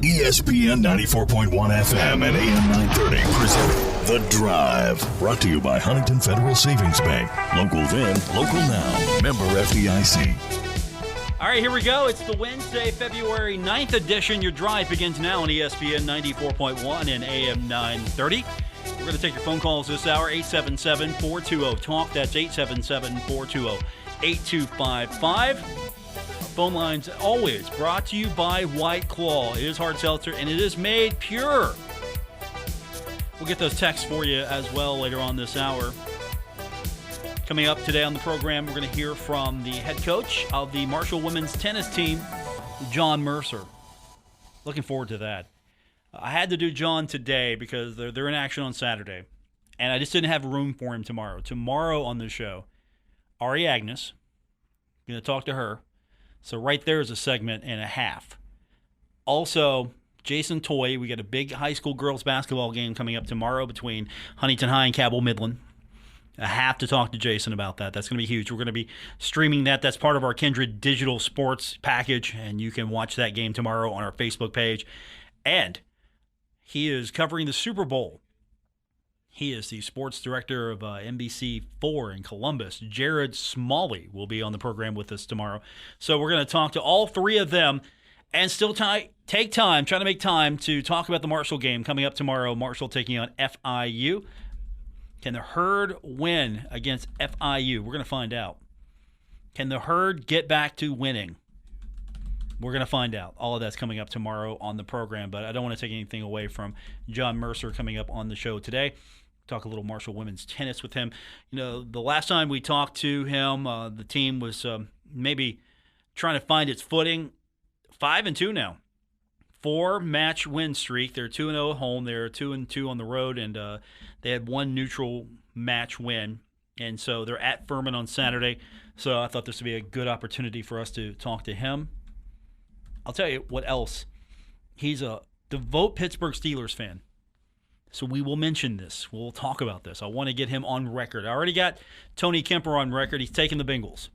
ESPN 94.1 FM and AM 930 present The Drive. Brought to you by Huntington Federal Savings Bank. Local then, local now. Member FDIC. All right, here we go. It's the Wednesday, February 9th edition. Your drive begins now on ESPN 94.1 and AM 930. We're going to take your phone calls this hour, 877-420-TALK. That's 877-420-8255. Phone lines always brought to you by White Claw. It is hard seltzer, and it is made pure. We'll get those texts for you as well later on this hour. Coming up today on the program, we're going to hear from the head coach of the Marshall women's tennis team, John Mercer. Looking forward to that. I had to do John today because they're in action on Saturday, and I just didn't have room for him tomorrow. Tomorrow on the show, Ari Agnes, going to talk to her. So right there is a segment and a half. Also, Jason Toy, we got a big high school girls basketball game coming up tomorrow between Huntington High and Cabell Midland. I have to talk to Jason about that. That's going to be huge. We're going to be streaming that. That's part of our Kindred Digital Sports package, and you can watch that game tomorrow on our Facebook page. And he is covering the Super Bowl. He is the sports director of NBC4 in Columbus. Jared Smalley will be on the program with us tomorrow. So we're going to talk to all three of them and still try to make time to talk about the Marshall game coming up tomorrow. Marshall taking on FIU. Can the Herd win against FIU? We're going to find out. Can the Herd get back to winning? We're going to find out. All of that's coming up tomorrow on the program, but I don't want to take anything away from John Mercer coming up on the show today. Talk a little Marshall women's tennis with him. You know, the last time we talked to him, the team was maybe trying to find its footing. 5-2 now. 4-match win streak. They're 2-0 at home. They're 2-2 on the road, and they had one neutral match win. And so they're at Furman on Saturday. So I thought this would be a good opportunity for us to talk to him. I'll tell you what else. He's a devout Pittsburgh Steelers fan. So we will mention this. We'll talk about this. I want to get him on record. I already got Tony Kemper on record. He's taking the Bengals.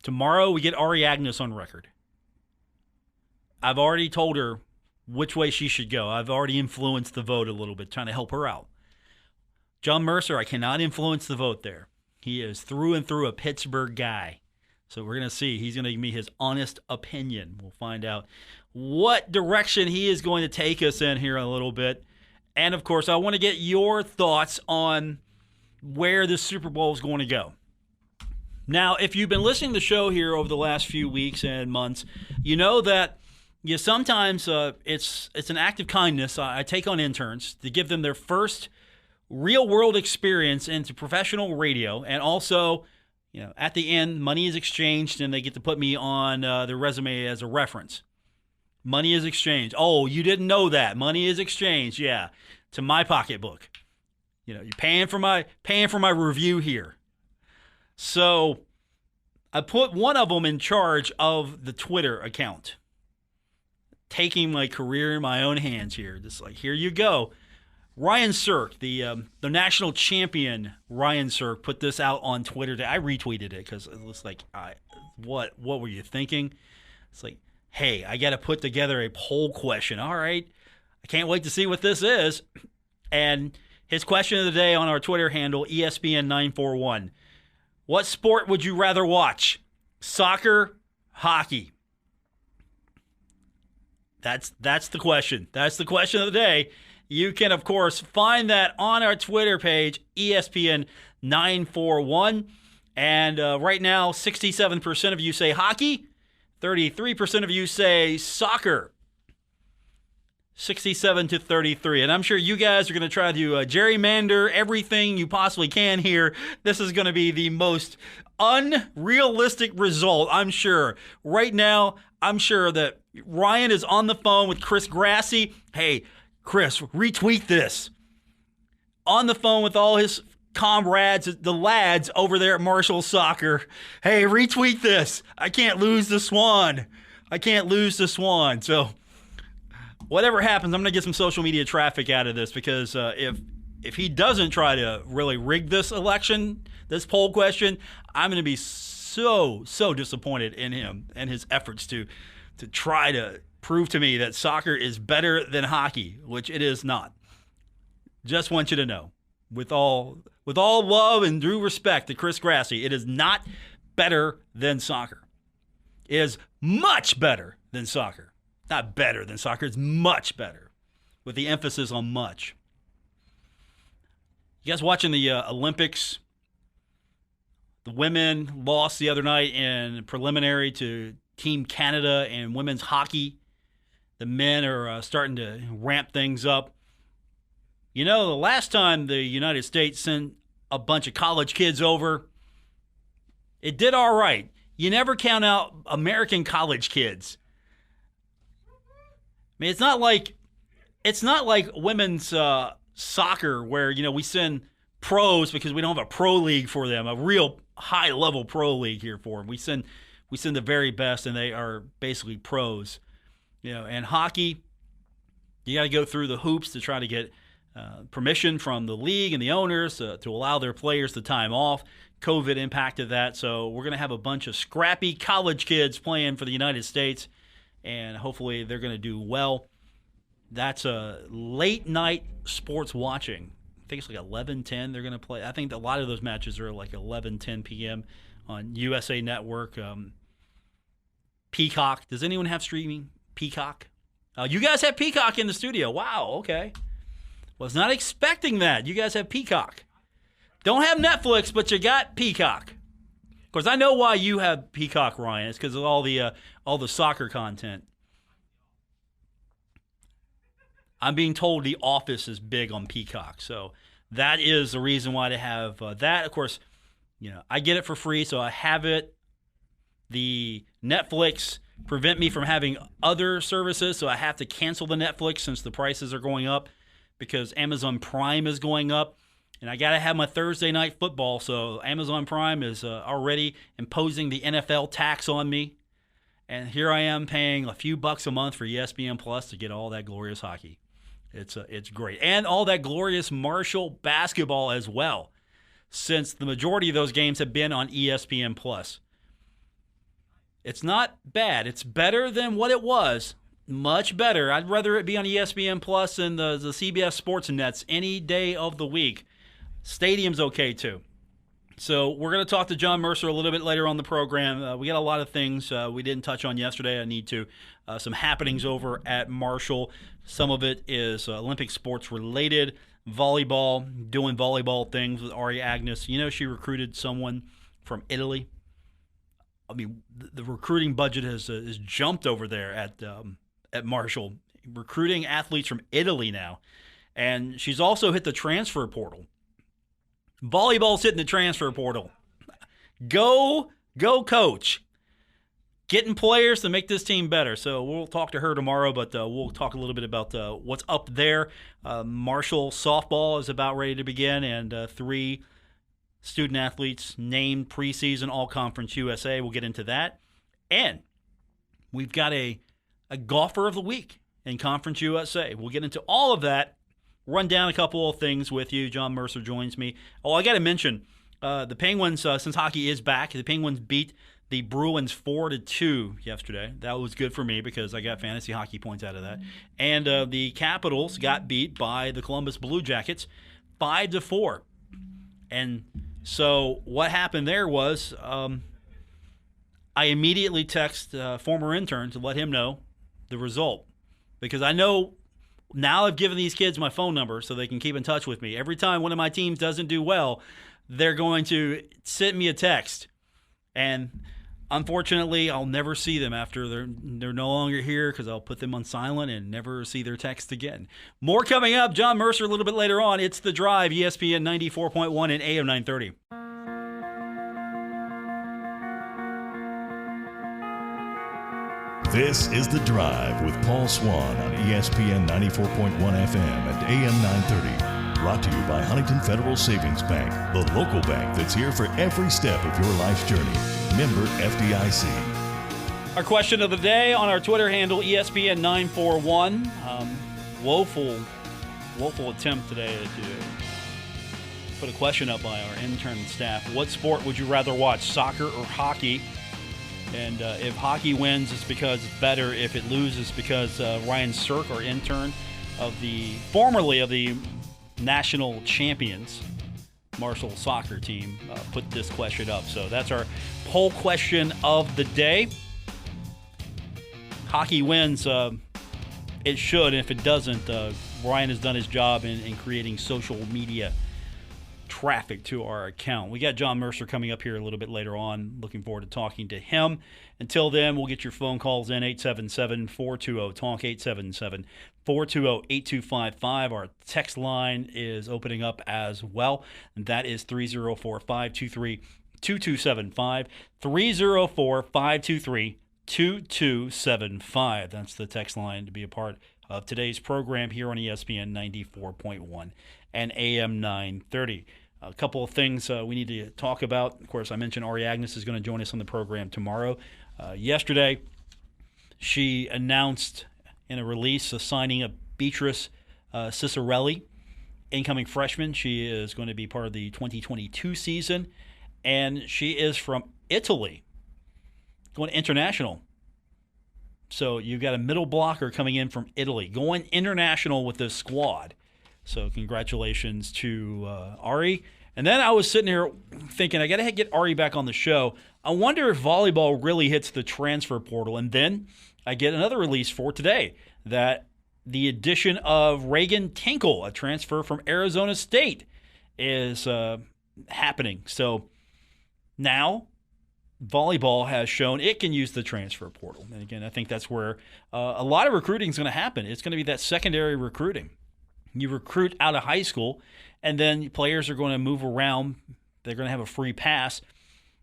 Tomorrow we get Ari Agnes on record. I've already told her which way she should go. I've already influenced the vote a little bit, trying to help her out. John Mercer, I cannot influence the vote there. He is through and through a Pittsburgh guy. So we're going to see. He's going to give me his honest opinion. We'll find out what direction he is going to take us in here a little bit. And, of course, I want to get your thoughts on where the Super Bowl is going to go. Now, if you've been listening to the show here over the last few weeks and months, you know that sometimes it's an act of kindness. I take on interns to give them their first real-world experience into professional radio, and also – at the end, money is exchanged, and they get to put me on their resume as a reference. Money is exchanged. Oh, you didn't know that. Money is exchanged, yeah, to my pocketbook. You're paying for my review here. So I put one of them in charge of the Twitter account, taking my career in my own hands here. Just like, here you go. Ryan Sirk, the national champion Ryan Sirk, put this out on Twitter today. I retweeted it because it was like, what were you thinking? It's like, hey, I got to put together a poll question. All right, I can't wait to see what this is. And his question of the day on our Twitter handle, ESPN941. What sport would you rather watch? Soccer, hockey? That's the question. That's the question of the day. You can, of course, find that on our Twitter page, ESPN941. And right now, 67% of you say hockey, 33% of you say soccer. 67-33. And I'm sure you guys are going to try to gerrymander everything you possibly can here. This is going to be the most unrealistic result, I'm sure. Right now, I'm sure that Ryan is on the phone with Chris Grassi. Hey, Chris, retweet this. On the phone with all his comrades, the lads over there at Marshall Soccer. Hey, retweet this. I can't lose the Swan. So whatever happens, I'm going to get some social media traffic out of this, because if he doesn't try to really rig this election, this poll question, I'm going to be so disappointed in him and his efforts to to try to prove to me that soccer is better than hockey, which it is not. Just want you to know, with all love and due respect to Chris Grassi, it is not better than soccer. It is much better than soccer. Not better than soccer, it's much better, with the emphasis on much. You guys watching the Olympics? The women lost the other night in preliminary to Team Canada and women's hockey. The men are starting to ramp things up. You know, the last time the United States sent a bunch of college kids over, it did all right. You never count out American college kids. I mean, it's not like women's soccer where, you know, we send pros because we don't have a pro league for them, a real high-level pro league here for them. We send the very best, and they are basically pros. You know, and hockey, you got to go through the hoops to try to get permission from the league and the owners to allow their players the time off. COVID impacted that, so we're going to have a bunch of scrappy college kids playing for the United States, and hopefully they're going to do well. That's a late-night sports watching. I think it's like 11:10 they're going to play. I think a lot of those matches are like 11:10 p.m. on USA Network. Peacock. Does anyone have streaming? Peacock? You guys have Peacock in the studio. Wow, okay. Was not expecting that. You guys have Peacock. Don't have Netflix, but you got Peacock. Of course, I know why you have Peacock, Ryan. It's because of all the soccer content. I'm being told The Office is big on Peacock, so that is the reason why to have that. Of course, you know, I get it for free, so I have it. The Netflix prevent me from having other services, so I have to cancel the Netflix since the prices are going up because Amazon Prime is going up, and I got to have my Thursday night football, so Amazon Prime is already imposing the NFL tax on me, and here I am paying a few bucks a month for ESPN Plus to get all that glorious hockey. It's great, and all that glorious Marshall basketball as well, since the majority of those games have been on ESPN Plus. It's not bad. It's better than what it was. Much better. I'd rather it be on ESPN Plus than the CBS Sports Nets any day of the week. Stadium's okay, too. So we're going to talk to John Mercer a little bit later on the program. We got a lot of things we didn't touch on yesterday. I need to. Some happenings over at Marshall. Some of it is Olympic sports related. Volleyball, doing volleyball things with Ari Agnes. You know, she recruited someone from Italy. I mean, the recruiting budget has jumped over there at Marshall, recruiting athletes from Italy now. And she's also hit the transfer portal. Volleyball's hitting the transfer portal. Go coach. Getting players to make this team better. So we'll talk to her tomorrow, but we'll talk a little bit about what's up there. Marshall softball is about ready to begin, and 3 student athletes named preseason All-Conference USA. We'll get into that. And we've got a golfer of the week in Conference USA. We'll get into all of that, run down a couple of things with you. John Mercer joins me. Oh, I got to mention, the Penguins, since hockey is back, the Penguins beat the Bruins 4-2 yesterday. That was good for me because I got fantasy hockey points out of that. And the Capitals got beat by the Columbus Blue Jackets 5-4. And so what happened there was I immediately text former intern to let him know the result. Because I know now I've given these kids my phone number so they can keep in touch with me. Every time one of my teams doesn't do well, they're going to send me a text. And unfortunately, I'll never see them after they're no longer here because I'll put them on silent and never see their text again. More coming up. John Mercer a little bit later on. It's The Drive, ESPN 94.1 and AM 930. This is The Drive with Paul Swann on ESPN 94.1 FM and AM 930. Brought to you by Huntington Federal Savings Bank, the local bank that's here for every step of your life's journey. Member FDIC. Our question of the day on our Twitter handle, ESPN 941. Woeful attempt today to put a question up by our intern staff. What sport would you rather watch, soccer or hockey? And if hockey wins, it's because it's better. If it loses, because Ryan Sirk, our intern, formerly of the national champions Marshall soccer team, put this question up. So that's our poll question of the day. Hockey wins. It should. If it doesn't, Ryan has done his job in creating social media traffic to our account. We got John Mercer coming up here a little bit later on. Looking forward to talking to him. Until then, we'll get your phone calls in 877-420-TALK, 877-420-8255. Our text line is opening up as well, and that is 304-523-2275, 304-523-2275. That's the text line to be a part of today's program here on ESPN 94.1 and AM 930. A couple of things we need to talk about. Of course, I mentioned Ari Agnes is going to join us on the program tomorrow. Yesterday, she announced in a release a signing of Beatrice Cicerelli, incoming freshman. She is going to be part of the 2022 season, and she is from Italy, going international. So you've got a middle blocker coming in from Italy, going international with this squad. So congratulations to Ari. And then I was sitting here thinking, I got to get Ari back on the show. I wonder if volleyball really hits the transfer portal. And then I get another release for today that the addition of Reagan Tinkle, a transfer from Arizona State, is happening. So now volleyball has shown it can use the transfer portal. And again, I think that's where a lot of recruiting is going to happen. It's going to be that secondary recruiting. You recruit out of high school, and then players are going to move around. They're going to have a free pass.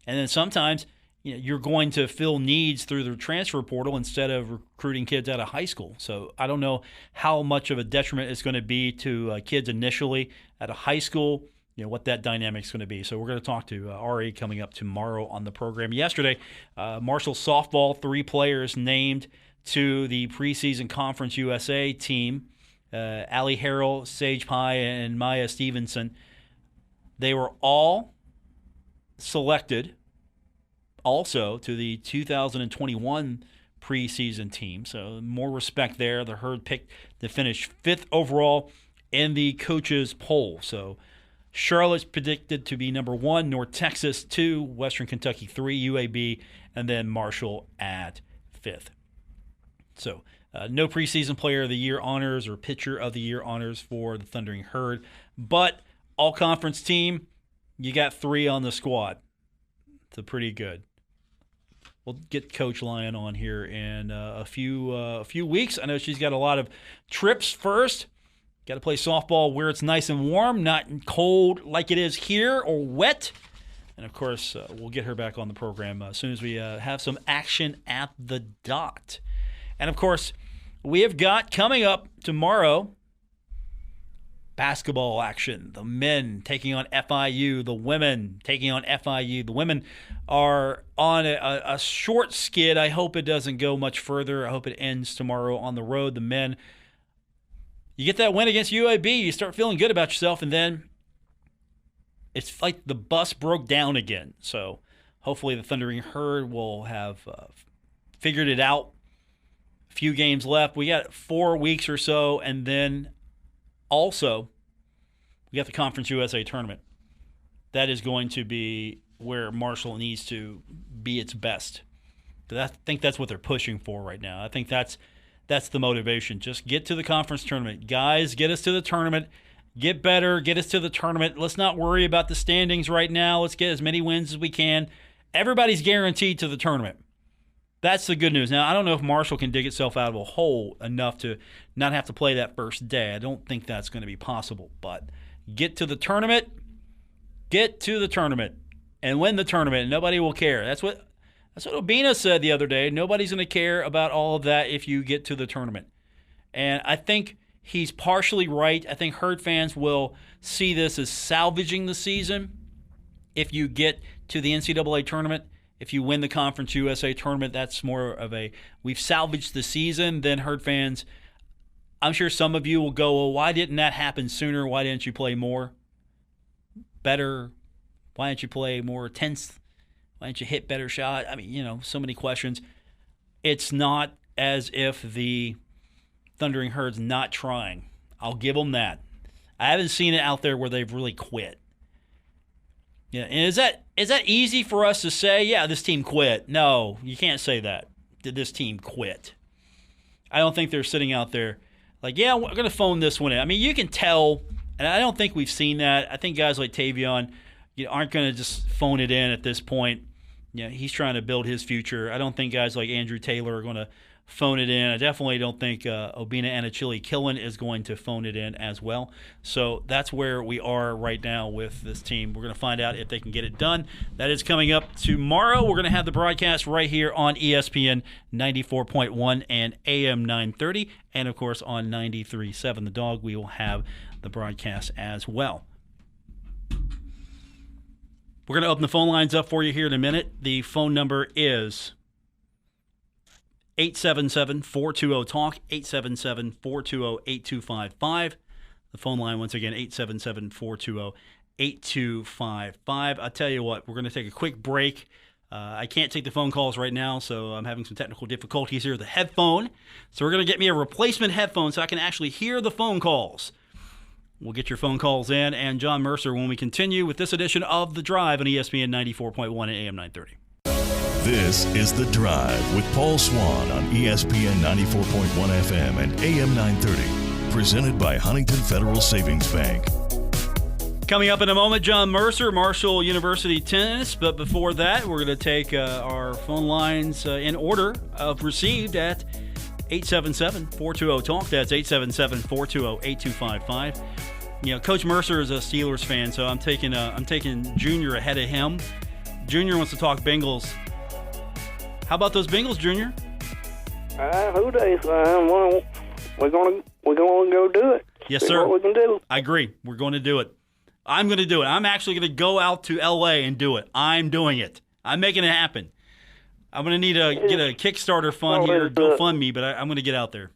And then sometimes you're going to fill needs through the transfer portal instead of recruiting kids out of high school. So I don't know how much of a detriment it's going to be to kids initially out of high school, what that dynamic is going to be. So we're going to talk to Ari coming up tomorrow on the program. Yesterday, Marshall softball, 3 players named to the preseason Conference USA team. Allie Harrell, Sage Pye, and Maya Stevenson. They were all selected also to the 2021 preseason team. So more respect there. The Herd picked to finish 5th overall in the coaches poll. So Charlotte's predicted to be number 1, North Texas 2, Western Kentucky 3, UAB, and then Marshall at 5th. So no preseason player of the year honors or pitcher of the year honors for the Thundering Herd. But all-conference team, you got 3 on the squad. So pretty good. We'll get Coach Lyon on here in a few weeks. I know she's got a lot of trips first. Got to play softball where it's nice and warm, not cold like it is here or wet. And, of course, we'll get her back on the program as soon as we have some action at the dot. And, of course, we have got coming up tomorrow basketball action. The men taking on FIU, the women taking on FIU. The women are on a short skid. I hope it doesn't go much further. I hope it ends tomorrow on the road. The men, you get that win against UAB, you start feeling good about yourself, and then it's like the bus broke down again. So hopefully the Thundering Herd will have figured it out. Few games left. We got 4 weeks or so, and then also we got the Conference USA tournament. That is going to be where Marshall needs to be its best. I think that's what they're pushing for right now. I think that's the motivation. Just get to the conference tournament. Guys, get us to the tournament. Get better. Get us to the tournament. Let's not worry about the standings right now. Let's get as many wins as we can. Everybody's guaranteed to the tournament. That's the good news. Now, I don't know if Marshall can dig itself out of a hole enough to not have to play that first day. I don't think that's going to be possible. But get to the tournament. Get to the tournament. And win the tournament. Nobody will care. That's what Obina said the other day. Nobody's going to care about all of that if you get to the tournament. And I think he's partially right. I think Herd fans will see this as salvaging the season if you get to the NCAA tournament. If you win the Conference USA tournament, that's more of a we've salvaged the season. Then Herd fans, I'm sure some of you will go, well, why didn't that happen sooner? Why didn't you play more? Better? Why didn't you play more tense? Why didn't you hit better shot? I mean, so many questions. It's not as if the Thundering Herd's not trying. I'll give them that. I haven't seen it out there where they've really quit. Yeah, and is that easy for us to say? Yeah, this team quit. No, you can't say that. Did this team quit? I don't think they're sitting out there like, yeah, we're going to phone this one in. I mean, you can tell, and I don't think we've seen that. I think guys like Tavion aren't going to just phone it in at this point. He's trying to build his future. I don't think guys like Andrew Taylor are going to phone it in. I definitely don't think Obina Anachili Killen is going to phone it in as well. So that's where we are right now with this team. We're going to find out if they can get it done. That is coming up tomorrow. We're going to have the broadcast right here on ESPN 94.1 and AM 930. And, of course, on 93.7 The Dog, we will have the broadcast as well. We're going to open the phone lines up for you here in a minute. The phone number is 877-420-TALK, 877-420-8255. The phone line, once again, 877-420-8255. I'll tell you what, we're going to take a quick break. I can't take the phone calls right now, so I'm having some technical difficulties here with the headphone. So we're going to get me a replacement headphone so I can actually hear the phone calls. We'll get your phone calls in, and John Mercer when we continue with this edition of The Drive on ESPN 94.1 and AM 930. This is The Drive with Paul Swann on ESPN 94.1 FM and AM 930. Presented by Huntington Federal Savings Bank. Coming up in a moment, John Mercer, Marshall University Tennis. But before that, we're going to take our phone lines in order of received at 877-420-TALK. That's 877-420-8255. Coach Mercer is a Steelers fan, so I'm taking Junior ahead of him. Junior wants to talk Bengals. How about those Bengals, Junior? Who days? We're gonna go do it. Yes, See sir. what we can do. I agree. We're going to do it. I'm going to do it. I'm actually going to go out to L.A. and do it. I'm doing it. I'm making it happen. I'm going to need to get a Kickstarter fund here, GoFundMe, but I'm going to get out there.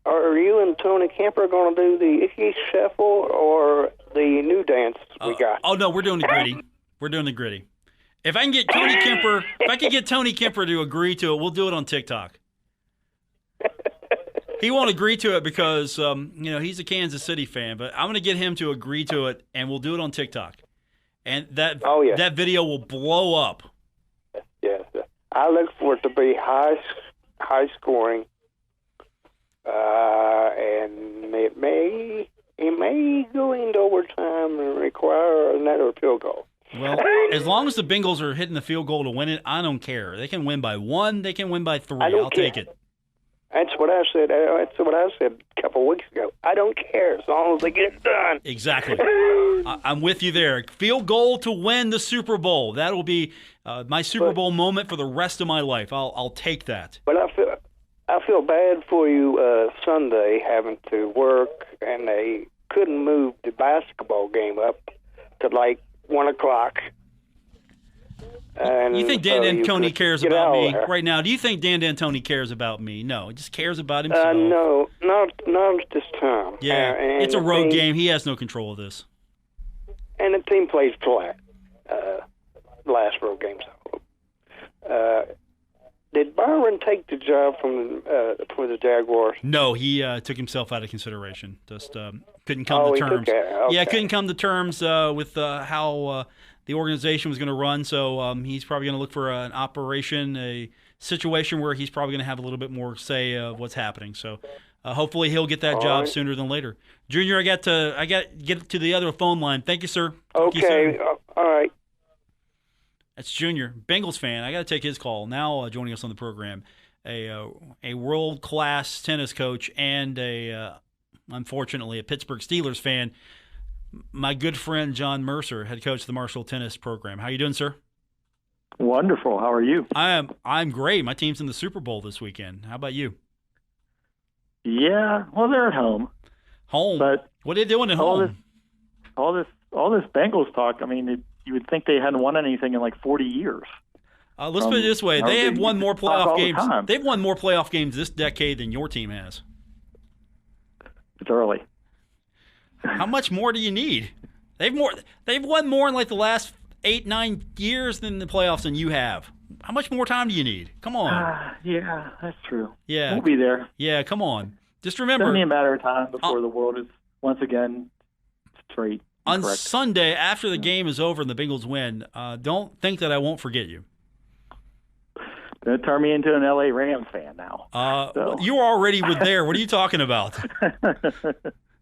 Are you and Tony Kemper going to do the Icky Shuffle or the new dance we got? Oh, no, we're doing the gritty. We're doing the gritty. If I can get Tony Kemper to agree to it, we'll do it on TikTok. He won't agree to it because he's a Kansas City fan, but I'm going to get him to agree to it, and we'll do it on TikTok. And that video will blow up. Yes, I look for it to be high scoring, and it may go into overtime and require another field goal. Well, as long as the Bengals are hitting the field goal to win it, I don't care. They can win by 1. They can win by 3. I'll take it. That's what I said. That's what I said a couple of weeks ago. I don't care as long as they get it done. Exactly. I'm with you there. Field goal to win the Super Bowl. That will be my Super Bowl moment for the rest of my life. I'll take that. But I feel bad for you Sunday having to work, and they couldn't move the basketball game up to like 1 o'clock. And you think Dan D'Antoni cares about me right now? Do you think Dan D'Antoni cares about me? No, he just cares about himself. No, not at this time. Yeah, it's a road game. He has no control of this. And the team plays flat. Last road game. Did Byron take the job from the Jaguars? No, he took himself out of consideration. Just couldn't come to terms. Okay. Yeah, couldn't come to terms with how the organization was going to run. So he's probably going to look for an operation, a situation where he's probably going to have a little bit more say of what's happening. So hopefully he'll get that job sooner than later. Junior, I got to get to the other phone line. Thank you, sir. Okay, all right. That's Junior, Bengals fan. I got to take his call. Now joining us on the program, a world-class tennis coach and unfortunately, a Pittsburgh Steelers fan, my good friend John Mercer, head coach of the Marshall tennis program. How you doing, sir? Wonderful. How are you? I'm great. My team's in the Super Bowl this weekend. How about you? Yeah, well, they're at home. But what are they doing at home? All this Bengals talk. I mean, you would think they hadn't won anything in like 40 years. Let's put it this way: they have won more playoff games. They've won more playoff games this decade than your team has. It's early. How much more do you need? They've won more in like the last 8, 9 years in the playoffs than you have. How much more time do you need? Come on. Yeah, that's true. Yeah. We'll be there. Yeah, come on. Just It's remember. only a matter of time before the world is once again straight. On correct. Sunday, after the game is over and the Bengals win, don't think that I won't forget you. Don't turn me into an LA Rams fan now. Well, you were already there. What are you talking about?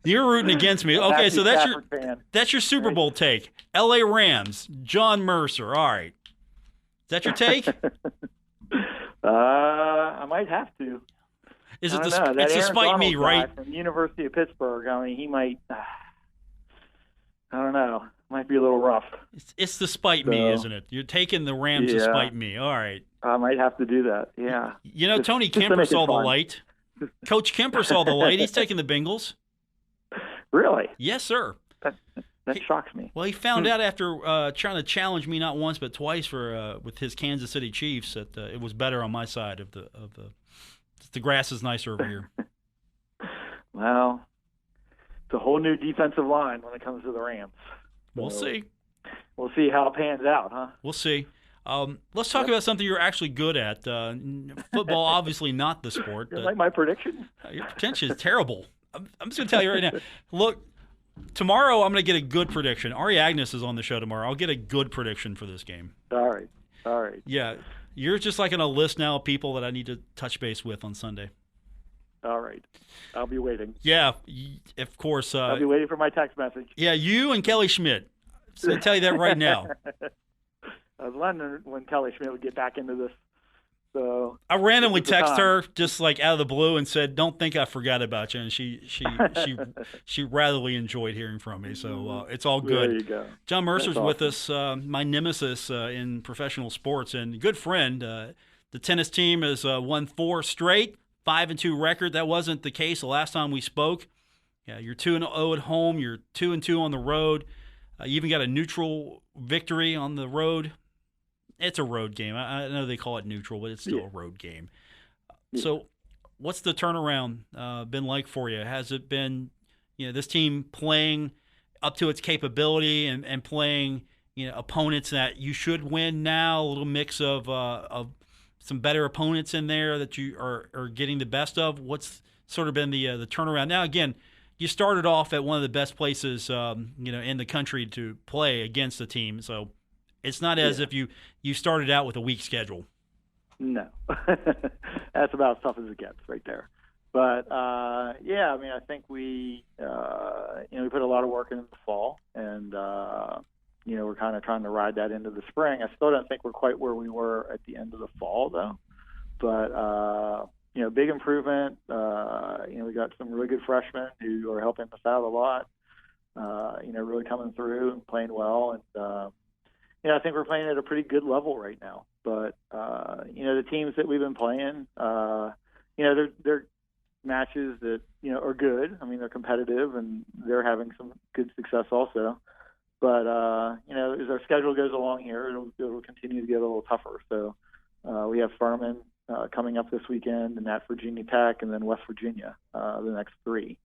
You're rooting against me. Okay, so that's your Super Bowl take. LA Rams, John Mercer. All right. Is that your take? I might have to. Is it it's to spite me, right? From University of Pittsburgh. I mean, he might. I don't know. Might be a little rough. It's to spite me, isn't it? You're taking the Rams to spite me. All right. I might have to do that. Yeah. You know, Tony Kemper saw the light. Coach Kemper saw the light. He's taking the Bengals. Really? Yes, sir. That shocks me. Well, he found out after trying to challenge me not once but twice with his Kansas City Chiefs that it was better on my side of the grass is nicer over here. Well, it's a whole new defensive line when it comes to the Rams. We'll see. We'll see how it pans out, huh? We'll see. Let's talk about something you're actually good at. Football, obviously not the sport. You like my prediction? Your prediction is terrible. I'm just going to tell you right now. Look, tomorrow I'm going to get a good prediction. Ari Agnes is on the show tomorrow. I'll get a good prediction for this game. All right. Yeah, you're just like on a list now of people that I need to touch base with on Sunday. All right. I'll be waiting. Yeah, of course. I'll be waiting for my text message. Yeah, you and Kelly Schmidt. So I'll tell you that right now. I was wondering when Kelly Schmidt would get back into this. So I randomly texted her just like out of the blue and said, "Don't think I forgot about you," and she ratherly enjoyed hearing from me. So it's all good. There you go. John Mercer's with us, my nemesis in professional sports and good friend. The tennis team has won 4 straight, 5-2 record. That wasn't the case the last time we spoke. Yeah, you're 2-0 at home. You're 2-2 on the road. You even got a neutral victory on the road. It's a road game. I know they call it neutral, but it's still a road game. So what's the turnaround been like for you? Has it been, this team playing up to its capability and playing, opponents that you should win now, a little mix of some better opponents in there that you are getting the best of? What's sort of been the turnaround? Now, again, you started off at one of the best places, in the country to play against the team. So it's not as if you started out with a weak schedule. No, that's about as tough as it gets right there. But I think we put a lot of work in the fall, and we're kind of trying to ride that into the spring. I still don't think we're quite where we were at the end of the fall, though. But big improvement. We got some really good freshmen who are helping us out a lot. Really coming through and playing well, and I think we're playing at a pretty good level right now. But the teams that we've been playing, they're matches that are good. I mean, they're competitive and they're having some good success also. But as our schedule goes along here, it'll continue to get a little tougher. So we have Furman coming up this weekend, and at Virginia Tech, and then West Virginia the next 3.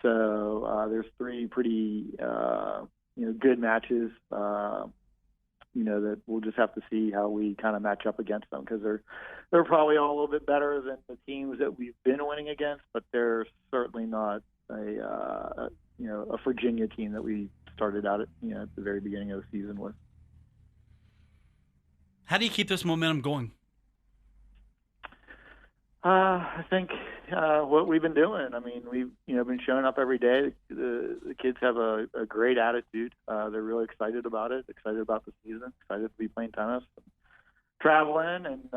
So there's 3 pretty good matches. That we'll just have to see how we kind of match up against them, because they're probably all a little bit better than the teams that we've been winning against, but they're certainly not a Virginia team that we started out at the very beginning of the season with. How do you keep this momentum going? I think what we've been doing. I mean, we've been showing up every day. The kids have a great attitude. They're really excited about it, excited about the season, excited to be playing tennis, and traveling, and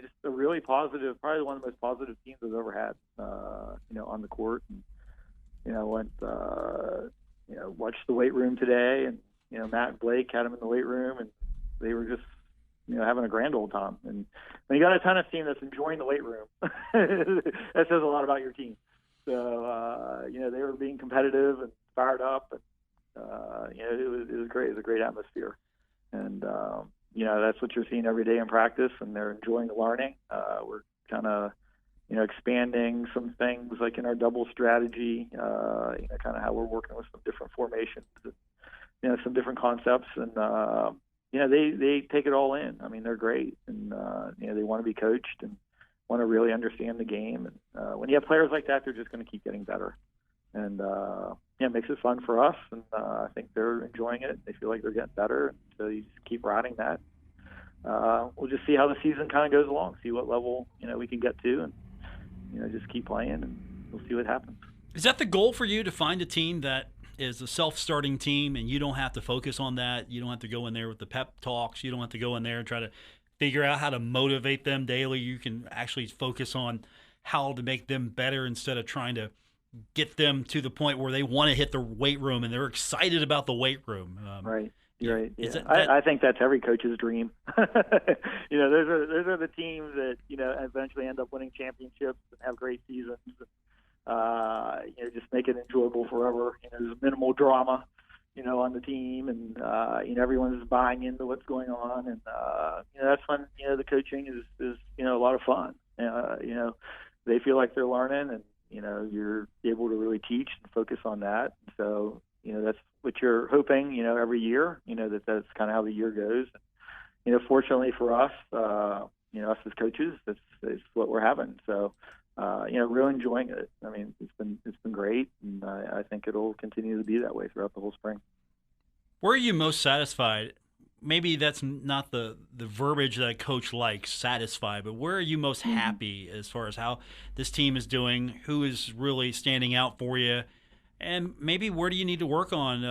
just a really positive, probably one of the most positive teams I've ever had. On the court, and went watched the weight room today, and Matt and Blake had them in the weight room, and they were just having a grand old time. And when you got a tennis team that's enjoying the weight room, that says a lot about your team. So, they were being competitive and fired up, and it was great. It was a great atmosphere. And, that's what you're seeing every day in practice, and they're enjoying the learning. We're kind of, expanding some things like in our double strategy, kind of how we're working with some different formations. some different concepts, and they take it all in. I mean, they're great, and they want to be coached and want to really understand the game. And when you have players like that, they're just going to keep getting better. And it makes it fun for us, and I think they're enjoying it. They feel like they're getting better, and so you just keep riding that. We'll just see how the season kind of goes along, see what level we can get to, and just keep playing, and we'll see what happens. Is that the goal for you, to find a team that is a self-starting team, and you don't have to focus on that? You don't have to go in there with the pep talks. You don't have to go in there and try to figure out how to motivate them daily. You can actually focus on how to make them better instead of trying to get them to the point where they want to hit the weight room and they're excited about the weight room. Right. Right. Yeah. That, I think that's every coach's dream. Those are the teams that eventually end up winning championships and have great seasons. Just make it enjoyable forever. There's minimal drama, on the team, and everyone's buying into what's going on, and that's when the coaching is a lot of fun. They feel like they're learning, and you're able to really teach and focus on that. So that's what you're hoping, every year, that's kind of how the year goes. Fortunately for us, us as coaches, that's what we're having. So, really enjoying it. I mean, it's been great, and I think it'll continue to be that way throughout the whole spring. Where are you most satisfied? Maybe that's not the verbiage that a coach likes, satisfied, but where are you most happy as far as how this team is doing? Who is really standing out for you? And maybe where do you need to work on,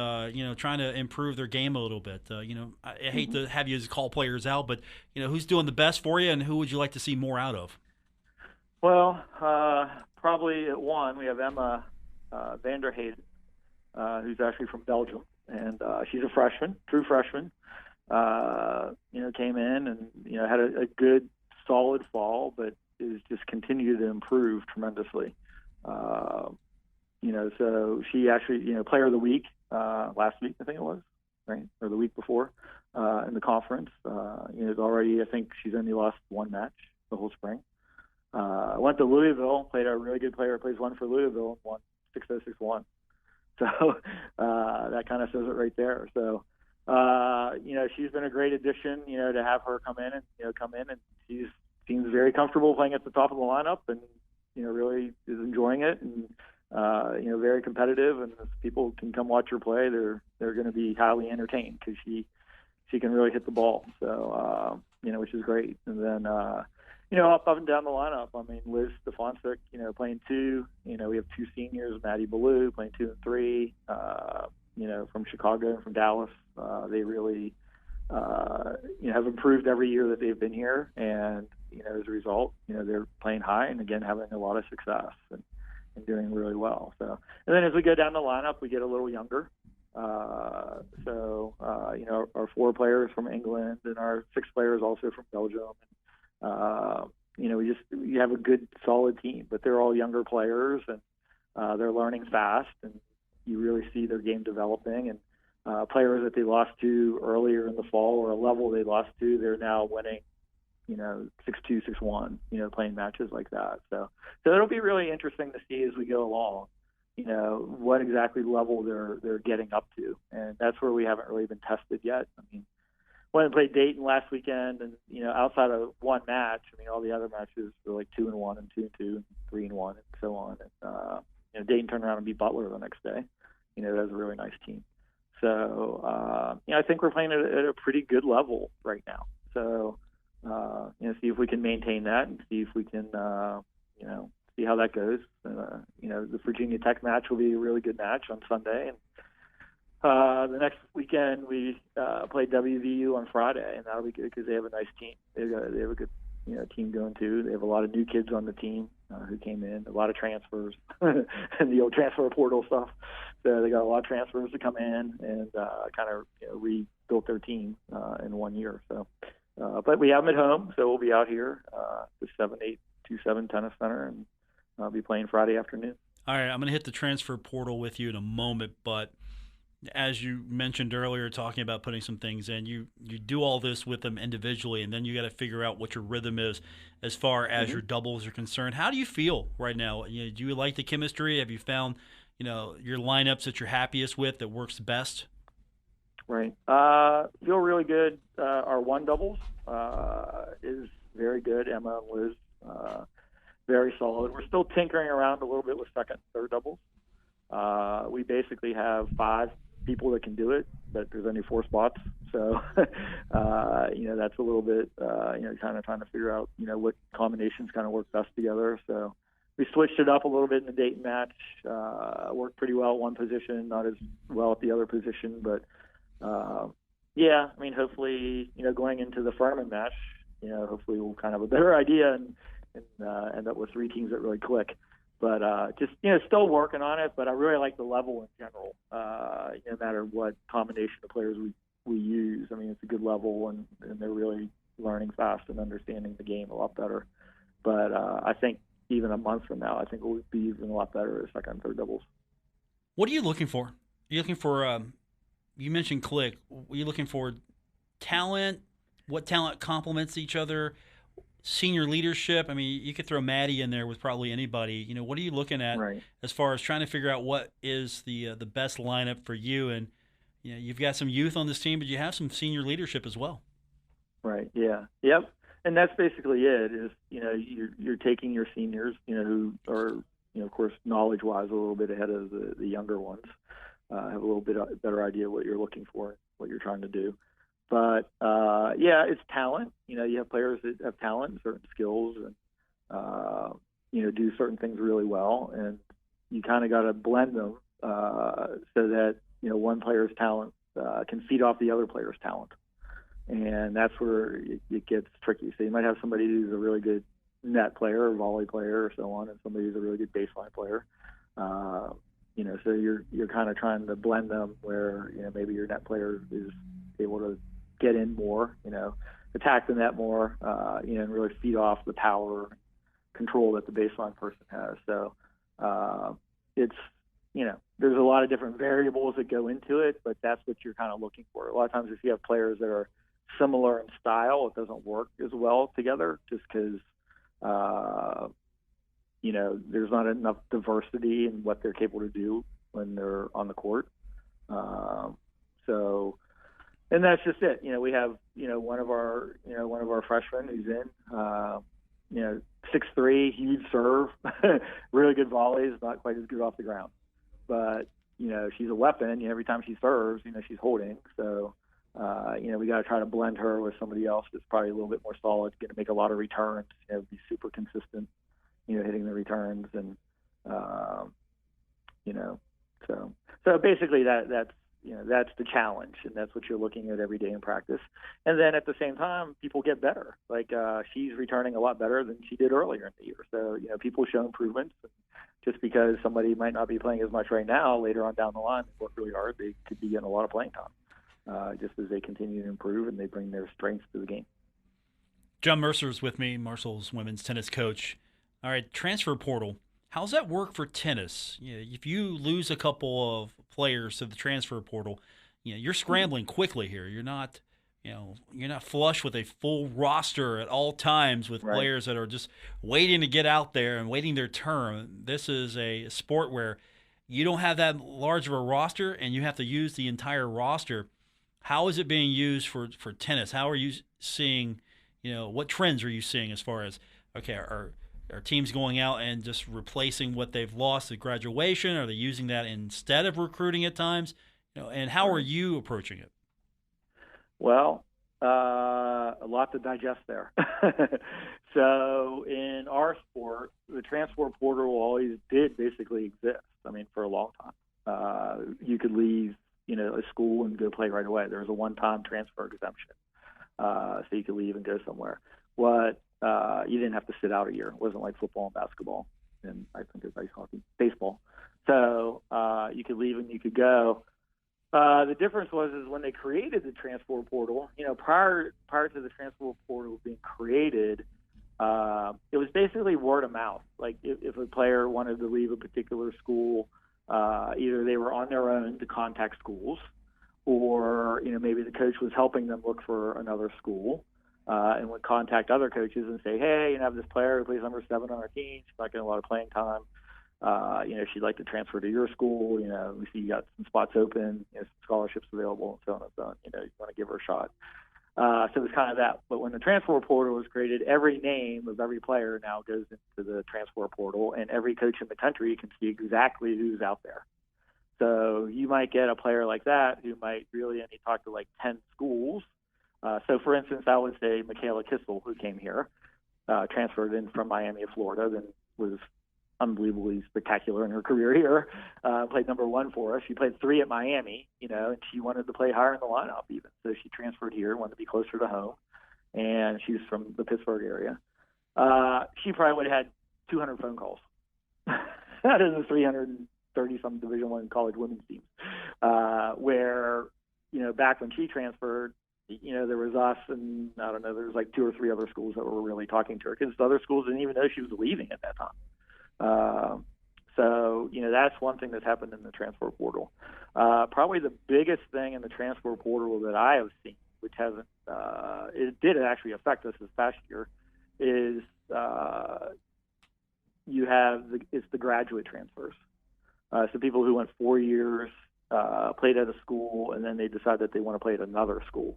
trying to improve their game a little bit? I hate to have you call players out, but, who's doing the best for you, and who would you like to see more out of? Well, probably at one, we have Emma Vanderheyden, who's actually from Belgium, and she's a freshman, true freshman. Came in and, had a good, solid fall, but is just continued to improve tremendously. So she actually, player of the week last week, I think it was, right? Or the week before in the conference. Already, I think she's only lost one match the whole spring. Went to Louisville, played a really good player, plays one for Louisville, and won 6-0-6-1. So that kind of says it right there. So, she's been a great addition, to have her come in and she seems very comfortable playing at the top of the lineup, and, really is enjoying it, and, very competitive, and if people can come watch her play, they're going to be highly entertained, because she can really hit the ball. So, which is great. And then, up and down the lineup, I mean, Liz Stefancic, playing two, we have two seniors, Maddie Ballou playing 2 and 3, from Chicago and from Dallas. They really, have improved every year that they've been here. And, as a result, they're playing high and, again, having a lot of success and doing really well. So, and then as we go down the lineup, we get a little younger. Our 4 players from England and our 6 players also from Belgium. We have a good, solid team, but they're all younger players, and they're learning fast, and you really see their game developing. And players that they lost to earlier in the fall, or a level they lost to, they're now winning, 6-2, 6-1, playing matches like that. So it'll be really interesting to see as we go along, what exactly level they're getting up to. And that's where we haven't really been tested yet. I mean, went and played Dayton last weekend, and, outside of one match, I mean, all the other matches were like 2-1 and 2-2 and 3-1 and so on. And, Dayton turned around and beat Butler the next day. That was a really nice team. So, I think we're playing at a pretty good level right now. So, see if we can maintain that, and see if we can, see how that goes. The Virginia Tech match will be a really good match on Sunday. And the next weekend we play WVU on Friday, and that'll be good because they have a nice team. They have a good team going too. They have a lot of new kids on the team who came in, a lot of transfers, and the old transfer portal stuff. So they got a lot of transfers to come in and kind of rebuilt their team in 1 year. So, but we have them at home, so we'll be out here the 7827 Tennis Center, and I'll be playing Friday afternoon. All right, I'm going to hit the transfer portal with you in a moment, but as you mentioned earlier, talking about putting some things in, you do all this with them individually, and then you got to figure out what your rhythm is as far as your doubles are concerned. How do you feel right now? Do you like the chemistry? Have you found, your lineups that you're happiest with, that works best? Right. Feel really good. Our one doubles is very good. Emma and Liz, very solid. We're still tinkering around a little bit with second and third doubles. We basically have 5 people that can do it, but there's only 4 spots. So, that's a little bit, kind of trying to figure out, what combinations kind of work best together. So we switched it up a little bit in the date and match. Worked pretty well at one position, not as well at the other position, but hopefully, going into the Furman match, hopefully we'll kind of have a better idea and end up with 3 teams that really click. But still working on it. But I really like the level in general. No matter what combination of players we use, I mean, it's a good level, and they're really learning fast and understanding the game a lot better. But I think even a month from now, I think we'll be even a lot better at second and third doubles. What are you looking for? Are you looking for? You mentioned click. Are you looking for talent? What talent complements each other? Senior leadership. I mean, you could throw Maddie in there with probably anybody. What are you looking at as far as trying to figure out what is the best lineup for you? And you've got some youth on this team, but you have some senior leadership as well. Right. Yeah. Yep. And that's basically it. Is you're taking your seniors, who are of course knowledge-wise a little bit ahead of the younger ones, have a little bit better idea what you're looking for, what you're trying to do. But, it's talent. You have players that have talent and certain skills and, do certain things really well. And you kind of got to blend them so that, one player's talent can feed off the other player's talent. And that's where it gets tricky. So you might have somebody who's a really good net player or volley player or so on, and somebody who's a really good baseline player. So you're kind of trying to blend them where, maybe your net player is able to get in more, attack the net more, and really feed off the power and control that the baseline person has. So it's, there's a lot of different variables that go into it, but that's what you're kind of looking for. A lot of times if you have players that are similar in style, it doesn't work as well together just because, there's not enough diversity in what they're capable to do when they're on the court. And that's just it. We have, one of our freshmen who's in, 6'3", huge serve, really good volleys, not quite as good off the ground. But, she's a weapon. Every time she serves, she's holding. So, we got to try to blend her with somebody else that's probably a little bit more solid, going to make a lot of returns, be super consistent, hitting the returns. And, so basically that's the challenge, and that's what you're looking at every day in practice. And then at the same time, people get better. Like she's returning a lot better than she did earlier in the year. So, people show improvements. Just because somebody might not be playing as much right now, later on down the line, they work really hard, they could be getting a lot of playing time, just as they continue to improve and they bring their strengths to the game. John Mercer is with me, Marshall's women's tennis coach. All right, transfer portal. How's that work for tennis? If you lose a couple of players to the transfer portal, you're scrambling quickly here. You're not flush with a full roster at all times with players that are just waiting to get out there and waiting their turn. This is a sport where you don't have that large of a roster and you have to use the entire roster. How is it being used for tennis? How are you seeing, what trends are you seeing as far as, are teams going out and just replacing what they've lost at graduation? Are they using that instead of recruiting at times? And how are you approaching it? Well, a lot to digest there. So in our sport, the transfer portal always did basically exist. I mean, for a long time. You could leave, a school and go play right away. There was a one-time transfer exemption. So you could leave and go somewhere. You didn't have to sit out a year. It wasn't like football and basketball, and I think it's ice hockey, baseball. So you could leave and you could go. The difference was when they created the transfer portal. Prior to the transfer portal being created, it was basically word of mouth. Like if a player wanted to leave a particular school, either they were on their own to contact schools, or maybe the coach was helping them look for another school. And would contact other coaches and say, hey, I have this player who plays number 7 on our team. She's not getting a lot of playing time. she'd like to transfer to your school. We see you got some spots open, some scholarships available, and so on and so on. You want to give her a shot. So it's kind of that. But when the transfer portal was created, every name of every player now goes into the transfer portal, and every coach in the country can see exactly who's out there. So you might get a player like that who might really only talk to like 10 schools. So, for instance, I would say Michaela Kissel, who came here, transferred in from Miami of Florida, then was unbelievably spectacular in her career here. Played number 1 for us. She played 3 at Miami, and she wanted to play higher in the lineup even. So she transferred here, wanted to be closer to home, and she's from the Pittsburgh area. She probably would have had 200 phone calls out of the 330-some Division I college women's teams, where, back when she transferred, there was us and, I don't know, there was like 2 or 3 other schools that were really talking to her because the other schools didn't even know she was leaving at that time. So, that's one thing that's happened in the transfer portal. Probably the biggest thing in the transfer portal that I have seen, which hasn't, it did actually affect us this past year, is it's the graduate transfers. So people who went 4 years, played at a school, and then they decide that they want to play at another school,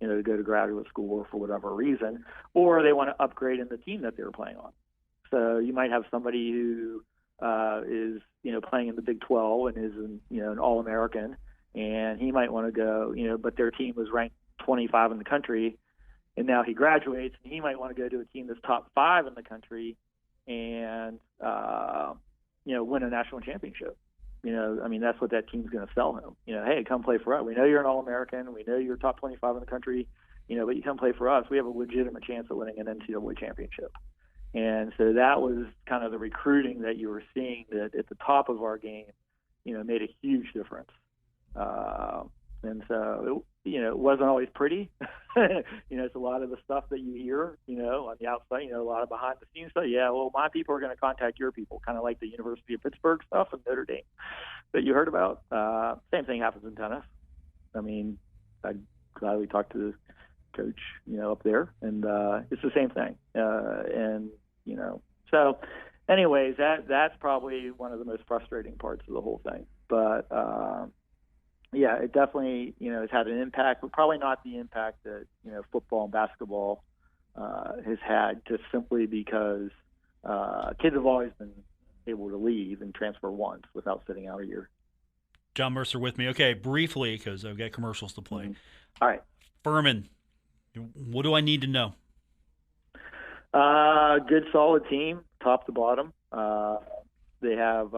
to go to graduate school or for whatever reason, or they want to upgrade in the team that they're playing on. So you might have somebody who is, playing in the Big 12 and is an All-American, and he might want to go, but their team was ranked 25 in the country, and now he graduates, and he might want to go to a team that's top 5 in the country and, win a national championship. That's what that team's going to sell him. Hey, come play for us. We know you're an All-American. We know you're top 25 in the country, but you come play for us. We have a legitimate chance of winning an NCAA championship. And so that was kind of the recruiting that you were seeing that at the top of our game, made a huge difference. And so, it wasn't always pretty. It's a lot of the stuff that you hear, on the outside, a lot of behind the scenes stuff. Yeah, well, my people are going to contact your people, kind of like the University of Pittsburgh stuff and Notre Dame that you heard about. Same thing happens in tennis. I gladly talked to the coach, up there, and it's the same thing. So anyways, that's probably one of the most frustrating parts of the whole thing. But, yeah, it definitely, has had an impact, but probably not the impact that, football and basketball has had, just simply because kids have always been able to leave and transfer once without sitting out a year. John Mercer with me. Okay, briefly, because I've got commercials to play. Mm-hmm. All right. Furman, what do I need to know? Good, solid team, top to bottom. They have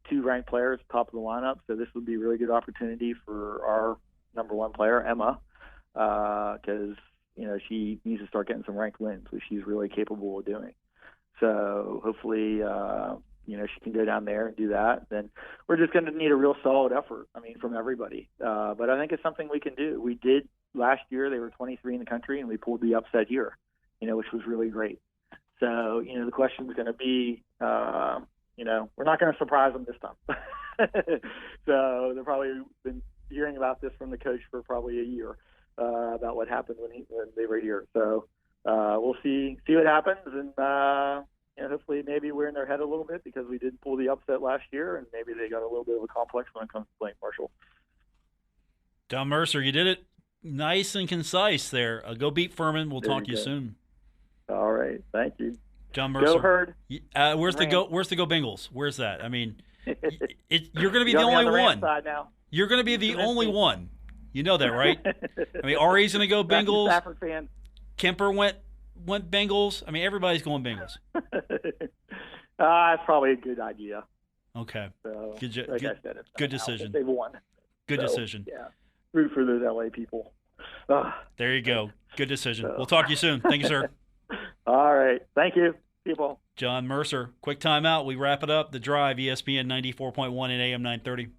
2 ranked players top of the lineup, so this would be a really good opportunity for our number 1 player, Emma, because she needs to start getting some ranked wins, which she's really capable of doing. So hopefully, she can go down there and do that. Then we're just going to need a real solid effort, from everybody. But I think it's something we can do. We did last year; they were 23 in the country, and we pulled the upset here, which was really great. So the question is going to be. We're not going to surprise them this time. So they've probably been hearing about this from the coach for probably a year about what happened when they were here. So we'll see what happens, and hopefully maybe we're in their head a little bit because we did pull the upset last year, and maybe they got a little bit of a complex when it comes to playing Marshall. John Mercer, you did it nice and concise there. Go beat Furman. We'll talk to you soon. All right. Thank you. John Mercer. Go Herd. Where's the go Bengals? Where's that? You're going to be the only one. You're going to be the only one. You know that, right? Ari's going to go Bengals. Stafford fan. Kemper went Bengals. Everybody's going Bengals. It's probably a good idea. Okay. So, good decision. They've won. Good decision. Yeah. Root for those LA people. There you go. Good decision. We'll talk to you soon. Thank you, sir. All right. Thank you, people. John Mercer. Quick timeout. We wrap it up. The Drive, ESPN 94.1 and AM 930.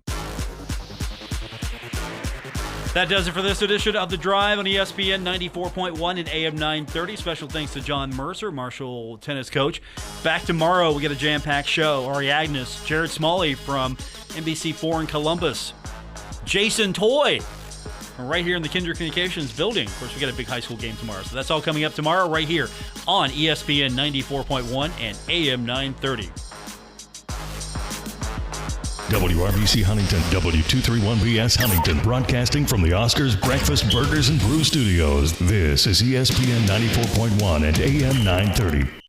That does it for this edition of The Drive on ESPN 94.1 and AM 930. Special thanks to John Mercer, Marshall tennis coach. Back tomorrow, we get a jam-packed show. Ari Agnes, Jared Smalley from NBC4 in Columbus. Jason Toy right here in the Kindred Communications building. Of course, we got a big high school game tomorrow. So that's all coming up tomorrow right here on ESPN 94.1 and AM 930. WRBC Huntington, W231BS Huntington, broadcasting from the Oscars Breakfast Burgers and Brew Studios. This is ESPN 94.1 and AM 930.